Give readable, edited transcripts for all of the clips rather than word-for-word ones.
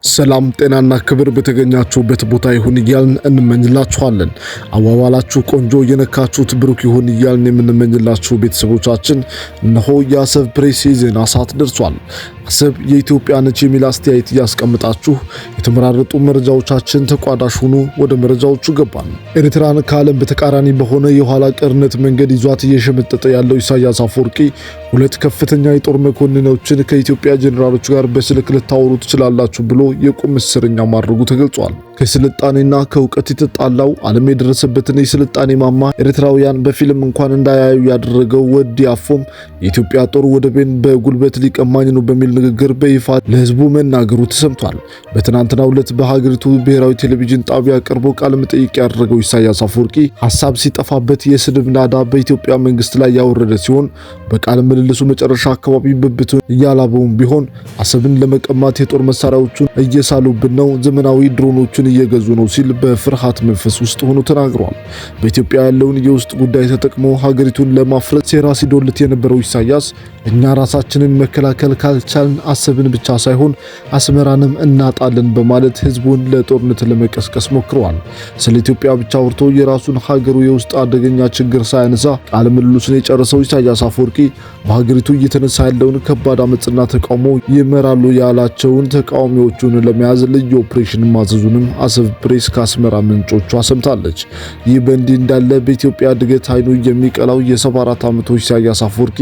ሰላም ጤናና ክብር በተገኛችሁበት ቦታ ይሁን እያልን እንመኝላችኋለን። አዋዋላችሁ ቆንጆ የነካችሁት ብሩክ ይሁን እያልን የምንመኝላችሁ ቤተሰቦቻችን እነሆ የአሰብ ፕሬስ የዜና ሰዓት ደርሷል። አሰብ የኢትዮጵያ ነች የሚል አስተያየት እያስቀምጣችሁ የተመራረጡ መረጃዎቻችን ተቋዳሽ ሁኑ። ወደ መረጃዎቹ ገባን። ኤርትራን ከዓለም በተቃራኒ በሆነ የኋላ ቀርነት መንገድ ይዟት እየሸመጠጠ ያለው ኢሳያስ አፈወርቂ ሁለት ከፍተኛ የጦር መኮንኖችን ከኢትዮጵያ ጄኔራሎች ጋር በስልክ ልታወሩ ትችላላችሁ ብሎ የቁም እስረኛ ማድረጉ ተገልጿል። ከስልጣኔና ከእውቀት የተጣላው ዓለም የደረሰበትን የስልጣኔ ማማ ኤርትራውያን በፊልም እንኳን እንዳያዩ ያደረገው ወዲ አፎም የኢትዮጵያ ጦር ወደቤን በጉልበት ሊቀማኝ ነው በሚል ንግግር በይፋ ለህዝቡ መናገሩ ተሰምቷል። በትናንትናው ዕለት በሀገሪቱ ብሔራዊ ቴሌቪዥን ጣቢያ ቀርቦ ቃለ መጠይቅ ያደረገው ኢሳያስ አፈወርቂ ሐሳብ ሲጠፋበት የስድብ ናዳ በኢትዮጵያ መንግስት ላይ ያወረደ ሲሆን በቃለ ምልልሱ መጨረሻ አካባቢ ብብቱን እያላበውም ቢሆን አሰብን ለመቀማት የጦር መሳሪያዎቹን እየሳሉብን ነው፣ ዘመናዊ ድሮኖችን እየገዙ ነው ሲል በፍርሃት መንፈስ ውስጥ ሆኖ ተናግሯል። በኢትዮጵያ ያለውን የውስጥ ጉዳይ ተጠቅሞ ሀገሪቱን ለማፍረስ ሴራ ሲዶልት የነበረው ኢሳያስ እኛ ራሳችንን መከላከል ካልቻልን አሰብን ብቻ ሳይሆን አስመራንም እናጣለን በማለት ህዝቡን ለጦርነት ለመቀስቀስ ሞክረዋል። ስለ ኢትዮጵያ ብቻ አውርቶ የራሱን ሀገሩ የውስጥ አደገኛ ችግር ሳያነሳ ቃለ ምልልሱን የጨረሰው ኢሳያስ አፈወርቂ በሀገሪቱ እየተነሳ ያለውን ከባድ አመጽና ተቃውሞ ይመራሉ ያላቸውን ተቃዋሚዎቹን ለመያዝ ልዩ ኦፕሬሽን ማዘዙንም አሰብ ፕሬስ ከአስመራ ምንጮቿ ሰምታለች። ይህ በእንዲህ እንዳለ በኢትዮጵያ እድገት አይኑ የሚቀላው የ74 ዓመቱ ኢሳያስ አፈወርቂ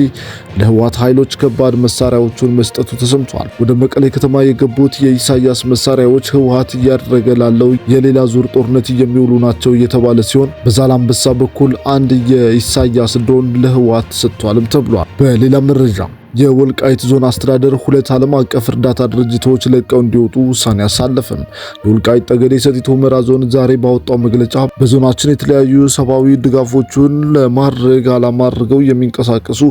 ለህወሓት ኃይሎች ከባድ መሳሪያዎቹን መስጠቱ ተሰምቷል። ወደ መቀሌ ከተማ የገቡት የኢሳያስ መሳሪያዎች ህወሓት እያደረገ ላለው የሌላ ዙር ጦርነት የሚውሉ ናቸው እየተባለ ሲሆን በዛላምበሳ በኩል አንድ የኢሳያስ ድሮን ለህወሓት ሰጥቷልም ተብሏል። በሌላ መረጃ የወልቃይት ዞን አስተዳደር ሁለት ዓለም አቀፍ እርዳታ ድርጅቶች ለቀው እንዲወጡ ውሳኔ አሳለፈም። የወልቃይት ጠገዴ ሰቲት ሁመራ ዞን ዛሬ ባወጣው መግለጫ በዞናችን የተለያዩ ሰብአዊ ድጋፎችን ለማድረግ ዓላማ አድርገው የሚንቀሳቀሱ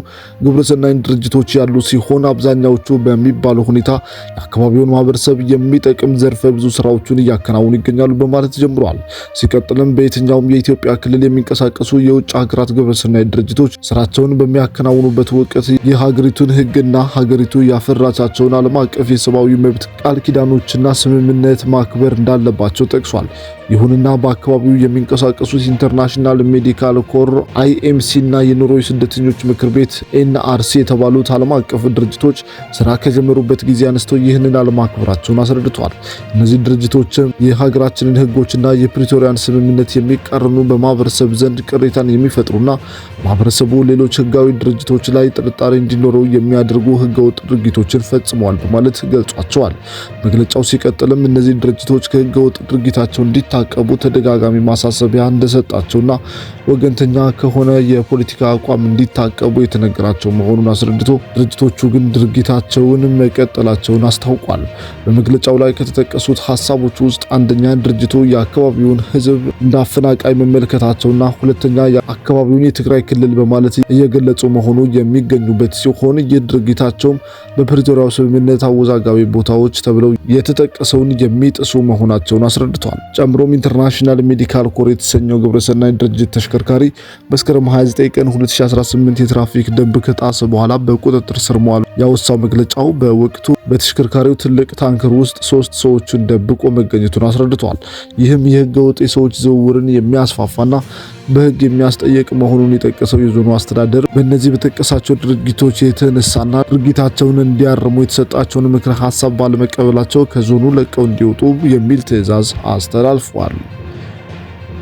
ግብረሰናይ ድርጅቶች ያሉ ሲሆን አብዛኛዎቹ በሚባለው ሁኔታ የአካባቢውን ማህበረሰብ የሚጠቅም ዘርፈ ብዙ ስራዎችን እያከናወኑ ይገኛሉ በማለት ጀምሯል። ሲቀጥልም በየትኛውም የኢትዮጵያ ክልል የሚንቀሳቀሱ የውጭ ሀገራት ግብረሰናይ ድርጅቶች ስራቸውን በሚያከናውኑበት ወቅት የሀገሪቱን ህግና ሀገሪቱ ያፈራቻቸውን ዓለም አቀፍ የሰብአዊ መብት ቃል ኪዳኖችና ስምምነት ማክበር እንዳለባቸው ጠቅሷል። ይሁንና በአካባቢው የሚንቀሳቀሱት ኢንተርናሽናል ሜዲካል ኮር አይኤምሲ እና የኖርዌይ ስደተኞች ምክር ቤት ኤንአርሲ የተባሉት ዓለም አቀፍ ድርጅቶች ስራ ከጀመሩበት ጊዜ አንስተው ይህንን አለማክበራቸውን አስረድተዋል። እነዚህ ድርጅቶችም የሀገራችንን ህጎችና የፕሪቶሪያን ስምምነት የሚቃረኑ በማህበረሰብ ዘንድ ቅሬታን የሚፈጥሩና ማህበረሰቡ ሌሎች ህጋዊ ድርጅቶች ላይ ጥርጣሬ እንዲኖረው የሚያደርጉ ህገወጥ ድርጊቶችን ፈጽመዋል በማለት ገልጿቸዋል። መግለጫው ሲቀጥልም እነዚህ ድርጅቶች ከህገወጥ ድርጊታቸው እንዲታቀቡ ተደጋጋሚ ማሳሰቢያ እንደሰጣቸውና ወገንተኛ ከሆነ የፖለቲካ አቋም እንዲታቀቡ የተነገራቸው መሆኑን አስረድቶ ድርጅቶቹ ግን ድርጊታቸውን መቀጠላቸውን አስታውቋል። በመግለጫው ላይ ከተጠቀሱት ሐሳቦች ውስጥ አንደኛ ድርጅቱ የአካባቢውን ህዝብ እንዳፈናቃይ መመልከታቸውና ሁለተኛ የአካባቢውን የትግራይ ክልል በማለት እየገለጹ መሆኑ የሚገኙበት ሲሆን የድርጊታቸውም በፕሪቶሪያው ስምምነት አወዛጋቢ ቦታዎች ተብለው የተጠቀሰውን የሚጥሱ መሆናቸውን አስረድተዋል። ጨምሮም ኢንተርናሽናል ሜዲካል ኮር የተሰኘው ግብረሰናይ ድርጅት ተሽከርካሪ መስከረም 29 ቀን 2018 የትራፊክ ደንብ ከጣሰ በኋላ በቁጥጥር ስር መዋሉ ያወሳው መግለጫው በወቅቱ በተሽከርካሪው ትልቅ ታንከር ውስጥ 3 ሰዎችን ደብቆ መገኘቱን አስረድቷል። ይህም የህገ ወጥ የሰዎች ዝውውርን የሚያስፋፋና በህግ የሚያስጠይቅ መሆኑን የጠቀሰው የዞኑ አስተዳደር በእነዚህ በተጠቀሳቸው ድርጊቶች የተነሳና ድርጊታቸውን እንዲያርሙ የተሰጣቸውን ምክረ ሐሳብ ባለመቀበላቸው ከዞኑ ለቀው እንዲወጡ የሚል ትዕዛዝ አስተላልፏል።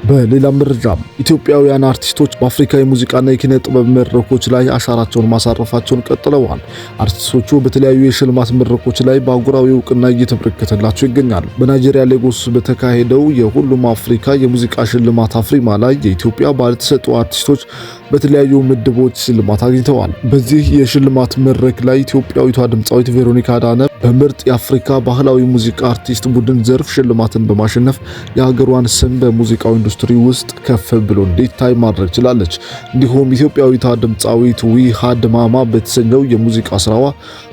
በሌላ መረጃ ኢትዮጵያውያን አርቲስቶች በአፍሪካ የሙዚቃና የኪነ ጥበብ መድረኮች ላይ አሻራቸውን ማሳረፋቸውን ቀጥለዋል። አርቲስቶቹ በተለያዩ የሽልማት መድረኮች ላይ በአህጉራዊ እውቅና እየተበረከተላቸው ይገኛሉ። በናይጄሪያ ሌጎስ በተካሄደው የሁሉም አፍሪካ የሙዚቃ ሽልማት አፍሪማ ላይ የኢትዮጵያ ባለተሰጥኦ አርቲስቶች በተለያዩ ምድቦች ሽልማት አግኝተዋል። በዚህ የሽልማት መድረክ ላይ ኢትዮጵያዊቷ ድምፃዊት ቬሮኒካ አዳነ በምርጥ የአፍሪካ ባህላዊ ሙዚቃ አርቲስት ቡድን ዘርፍ ሽልማትን በማሸነፍ የሀገሯን ስም በሙዚቃው ኢንዱስትሪ ውስጥ ከፍ ብሎ እንዲታይ ማድረግ ችላለች። እንዲሁም ኢትዮጵያዊቷ ድምፃዊት ዊሃ ድማማ በተሰኘው የሙዚቃ ስራዋ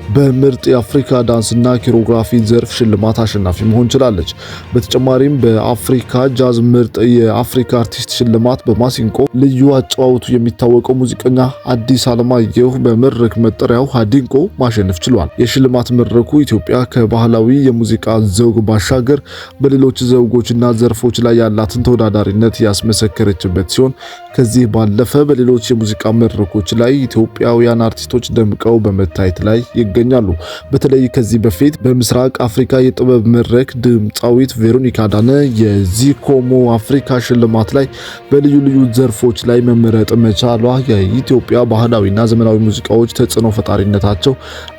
በምርጥ የአፍሪካ ዳንስና ኮሪዮግራፊ ዘርፍ ሽልማት አሸናፊ መሆን ችላለች። በተጨማሪም በአፍሪካ ጃዝ ምርጥ የአፍሪካ አርቲስት ሽልማት በማሲንቆ ልዩ አጨዋወቱ የሚታወቀው ሙዚቀኛ አዲስ አለማየሁ በመድረክ መጠሪያው ሃዲንቆ ማሸነፍ ችሏል። የሽልማት መድረኩ ኢትዮጵያ ከባህላዊ የሙዚቃ ዘውግ ባሻገር በሌሎች ዘውጎችና ዘርፎች ላይ ያላትን ተወዳዳሪነት ያስመሰከረችበት ሲሆን ከዚህ ባለፈ በሌሎች የሙዚቃ መድረኮች ላይ ኢትዮጵያውያን አርቲስቶች ደምቀው በመታየት ላይ ይገኛሉ። በተለይ ከዚህ በፊት በምስራቅ አፍሪካ የጥበብ መድረክ ድምፃዊት ቬሮኒካ ዳነ የዚኮሞ አፍሪካ ሽልማት ላይ በልዩ ልዩ ዘርፎች ላይ መመረጥ መቻሏ የኢትዮጵያ ባህላዊና ዘመናዊ ሙዚቃዎች ተጽዕኖ ፈጣሪነታቸው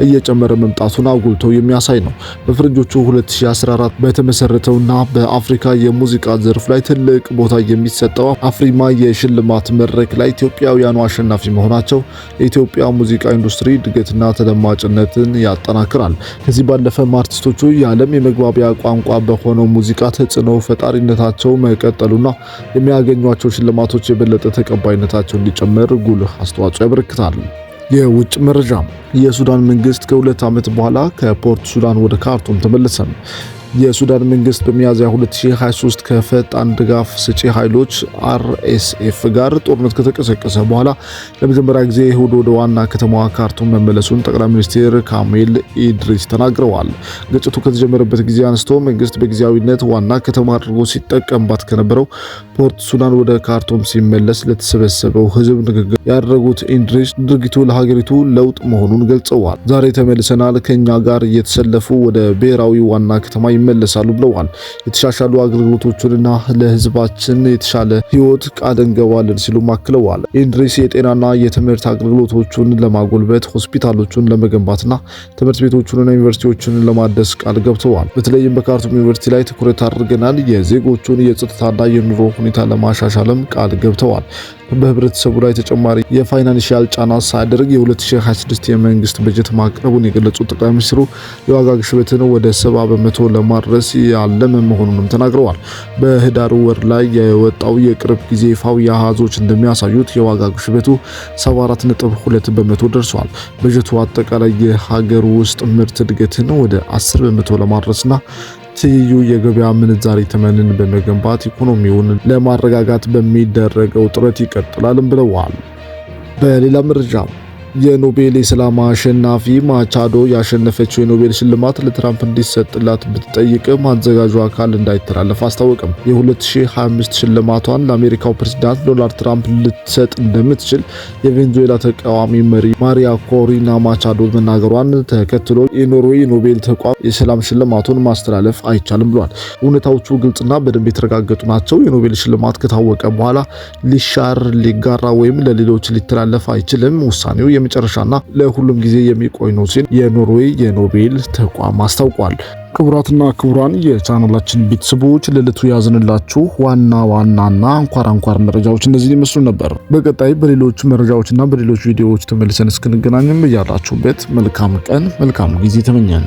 እየጨመረ መምጣቱን አጉልቶ የሚያሳይ ነው። በፈረንጆቹ 2014 በተመሰረተውና በአፍሪካ የሙዚቃ ዘርፍ ላይ ትልቅ ቦታ የሚሰጠው አፍሪማ የሽልማት መድረክ ላይ ኢትዮጵያውያኑ አሸናፊ መሆናቸው የኢትዮጵያ ሙዚቃ ኢንዱስትሪ እድገትና ተደማጭነትን ያጠናክራል። ከዚህ ባለፈም አርቲስቶቹ የዓለም የመግባቢያ ቋንቋ በሆነው ሙዚቃ ተጽዕኖ ፈጣሪነታቸው መቀጠሉና የሚያገኟቸው ሽልማቶች የበለጠ ተቀባይነታቸው እንዲጨምር ጉልህ አስተዋጽኦ ያበረክታል። የውጭ መረጃ። የሱዳን መንግስት ከ2 ዓመት በኋላ ከፖርት ሱዳን ወደ ካርቱም ተመለሰ። የሱዳን መንግስት በሚያዝያ 2023 ከፈጣን ድጋፍ ሰጪ ኃይሎች RSF ጋር ጦርነት ከተቀሰቀሰ በኋላ ለመጀመሪያ ጊዜ እሁድ ወደ ዋና ከተማዋ ካርቱም መመለሱን ጠቅላይ ሚኒስትር ካሚል ኢድሪስ ተናግረዋል። ግጭቱ ከተጀመረበት ጊዜ አንስቶ መንግስት በጊዜያዊነት ዋና ከተማ አድርጎ ሲጠቀምባት ከነበረው ፖርት ሱዳን ወደ ካርቱም ሲመለስ ለተሰበሰበው ህዝብ ንግግር ያደረጉት ኢድሪስ ድርጊቱ ለሀገሪቱ ለውጥ መሆኑን ገልጸዋል። ዛሬ ተመልሰናል፣ ከኛ ጋር እየተሰለፉ ወደ ብሔራዊ ዋና ከተማ ይመለሳሉ ብለዋል። የተሻሻሉ አገልግሎቶችንና ለህዝባችን የተሻለ ህይወት ቃል እንገባለን ሲሉ አክለዋል። ኢድሪስ የጤናና የትምህርት አገልግሎቶቹን ለማጎልበት ሆስፒታሎቹን ለመገንባትና ትምህርት ቤቶቹንና ዩኒቨርሲቲዎችን ለማደስ ቃል ገብተዋል። በተለይም በካርቱም ዩኒቨርሲቲ ላይ ትኩረት አድርገናል፣ የዜጎቹን የጸጥታና የኑሮ ሁኔታ ለማሻሻልም ቃል ገብተዋል። በህብረተሰቡ ላይ ተጨማሪ የፋይናንሻል ጫና ሳያደርግ የ2026 የመንግስት በጀት ማቅረቡን የገለጹት ጠቅላይ ሚኒስትሩ የዋጋ ግሽበትን ወደ 70% ለማድረስ ያለመ መሆኑንም ተናግረዋል። በህዳር ወር ላይ የወጣው የቅርብ ጊዜ ይፋዊ አሃዞች እንደሚያሳዩት የዋጋ ግሽበቱ 74.2% ደርሷል። በጀቱ አጠቃላይ የሀገር ውስጥ ምርት እድገትን ወደ 10% ለማድረስና ትይዩ የገበያ ምንዛሪ ተመንን በመገንባት ኢኮኖሚውን ለማረጋጋት በሚደረገው ጥረት ይቀጥላልም ብለዋል። በሌላ መረጃ የኖቤል የሰላም አሸናፊ ማቻዶ ያሸነፈችው የኖቤል ሽልማት ለትራምፕ እንዲሰጥላት ብትጠይቅም አዘጋጁ አካል እንዳይተላለፍ አስታወቀም። የ2025 ሽልማቷን ለአሜሪካው ፕሬዝዳንት ዶናልድ ትራምፕ ልትሰጥ እንደምትችል የቬኔዙዌላ ተቃዋሚ መሪ ማሪያ ኮሪና ማቻዶ መናገሯን ተከትሎ የኖርዌይ ኖቤል ተቋም የሰላም ሽልማቱን ማስተላለፍ አይቻልም ብሏል። እውነታዎቹ ግልጽና በደንብ የተረጋገጡ ናቸው። የኖቤል ሽልማት ከታወቀ በኋላ ሊሻር፣ ሊጋራ ወይም ለሌሎች ሊተላለፍ አይችልም። ውሳኔው የመጨረሻና ለሁሉም ጊዜ የሚቆይ ነው ሲል የኖርዌይ የኖቤል ተቋም አስታውቋል። ክቡራትና ክቡራን የቻናላችን ቤተሰቦች ለዕለቱ ያዝንላችሁ ዋናና አንኳር መረጃዎች እነዚህ ይመስሉ ነበር። በቀጣይ በሌሎች መረጃዎችና በሌሎች ቪዲዮዎች ተመልሰን እስክንገናኝም ያላችሁበት መልካም ቀን መልካም ጊዜ ተመኘን።